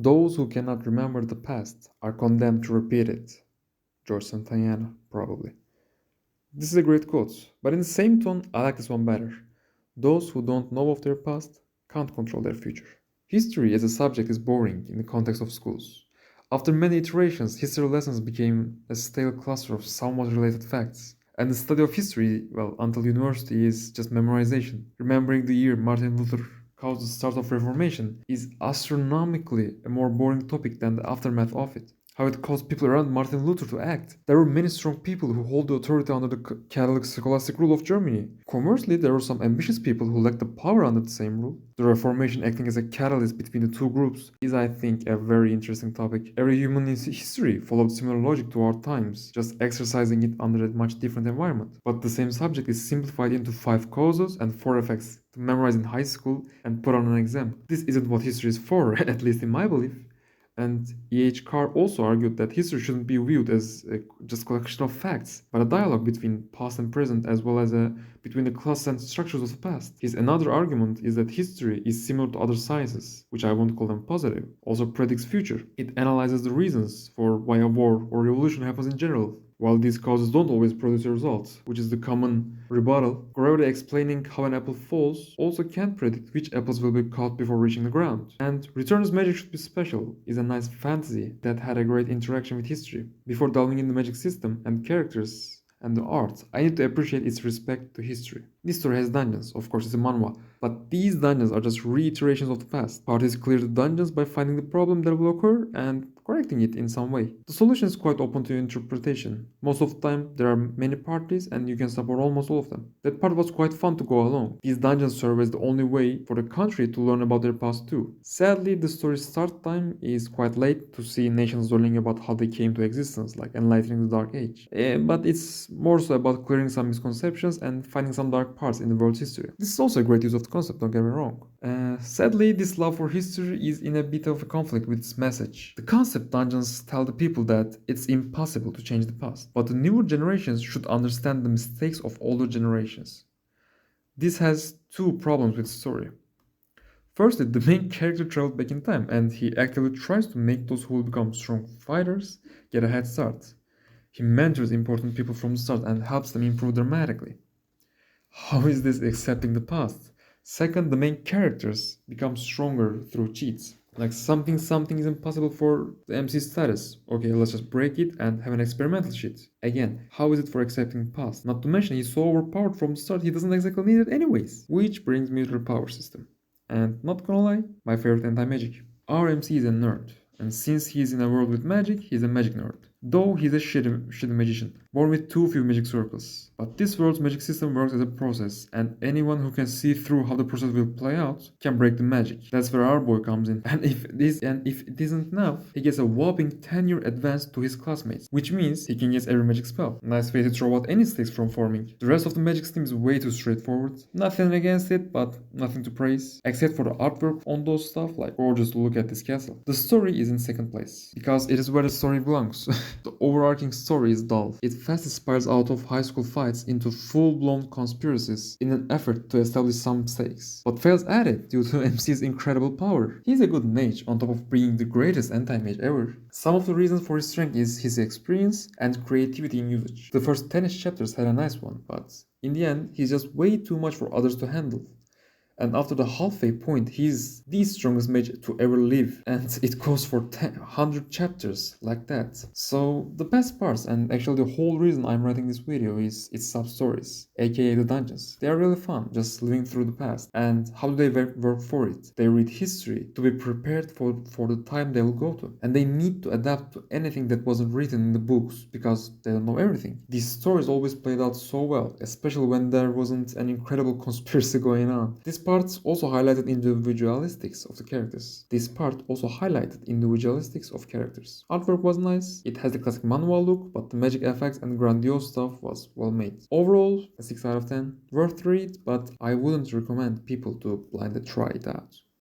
Those who cannot remember the past are condemned to repeat it. George Santayana, probably. This is a great quote, but in the same tone, I like this one better. Those who don't know of their past can't control their future. History as a subject is boring in the context of schools. After many iterations, history lessons became a stale cluster of somewhat related facts. And the study of history, well, until university, is just memorization. Remembering the year Martin Luther caused the start of Reformation is astronomically a more boring topic than the aftermath of it. How it caused people around Martin Luther to act. There were many strong people who hold the authority under the Catholic scholastic rule of Germany. Conversely, there were some ambitious people who lacked the power under the same rule. The Reformation acting as a catalyst between the two groups is, I think, a very interesting topic. Every human in history followed similar logic to our times, just exercising it under a much different environment. But the same subject is simplified into 5 causes and 4 effects to memorize in high school and put on an exam. This isn't what history is for, at least in my belief. And E.H. Carr also argued that history shouldn't be viewed as just collection of facts, but a dialogue between past and present as well as between the classes and structures of the past. His another argument is that history is similar to other sciences, which I won't call them positive, also predicts future. It analyzes the reasons for why a war or revolution happens in general. While these causes don't always produce a result, which is the common rebuttal, gravity explaining how an apple falls also can't predict which apples will be caught before reaching the ground. And Returns Magic Should Be Special is a nice fantasy that had a great interaction with history. Before delving in the magic system and characters and the art, I need to appreciate its respect to history. This story has dungeons, of course it's a manhwa, but these dungeons are just reiterations of the past. Parties clear the dungeons by finding the problem that will occur and correcting it in some way. The solution is quite open to interpretation. Most of the time there are many parties and you can support almost all of them. That part was quite fun to go along. These dungeons serve as the only way for the country to learn about their past too. Sadly, the story's start time is quite late to see nations learning about how they came to existence, like enlightening the Dark Age. But it's more so about clearing some misconceptions and finding some dark parts in the world's history. This is also a great use of the concept, don't get me wrong. Sadly, this love for history is in a bit of a conflict with its message. The concept dungeons tell the people that it's impossible to change the past, but the newer generations should understand the mistakes of older generations. This has 2 problems with the story. Firstly, the main character traveled back in time, and he actively tries to make those who will become strong fighters get a head start. He mentors important people from the start and helps them improve dramatically. How is this accepting the past? Second, the main characters become stronger through cheats. Like something is impossible for the MC status. Okay, let's just break it and have an experimental cheat. Again, how is it for accepting past? Not to mention he's so overpowered from the start he doesn't exactly need it anyways. Which brings me to the power system. And not gonna lie, my favorite anti-magic. Our MC is a nerd. And since he's in a world with magic, he's a magic nerd. Though he's a shitty magician, born with too few magic circles. But this world's magic system works as a process, and anyone who can see through how the process will play out can break the magic. That's where our boy comes in. And if it isn't enough, he gets a whopping 10-year advance to his classmates, which means he can guess every magic spell. Nice way to throw out any stakes from forming. The rest of the magic system is way too straightforward. Nothing against it, but nothing to praise. Except for the artwork on those stuff, like gorgeous to look at this castle. The story is in second place, because it is where the story belongs. The overarching story is dull. It fast spirals out of high school fights into full-blown conspiracies in an effort to establish some stakes, but fails at it due to MC's incredible power. He's a good mage on top of being the greatest anti-mage ever. Some of the reasons for his strength is his experience and creativity in usage. The first 10 chapters had a nice one, but in the end, he's just way too much for others to handle. And after the halfway point, he's the strongest mage to ever live, and it goes for 100 chapters like that. So the best parts, and actually the whole reason I'm writing this video, is its sub-stories, aka the dungeons. They are really fun, just living through the past. And how do they work for it? They read history to be prepared for the time they will go to. And they need to adapt to anything that wasn't written in the books, because they don't know everything. These stories always played out so well, especially when there wasn't an incredible conspiracy going on. This part also highlighted individualistics of the characters. Artwork was nice, it has the classic manual look, but the magic effects and grandiose stuff was well made. Overall, a 6 out of 10. Worth the read, but I wouldn't recommend people to blindly try it out.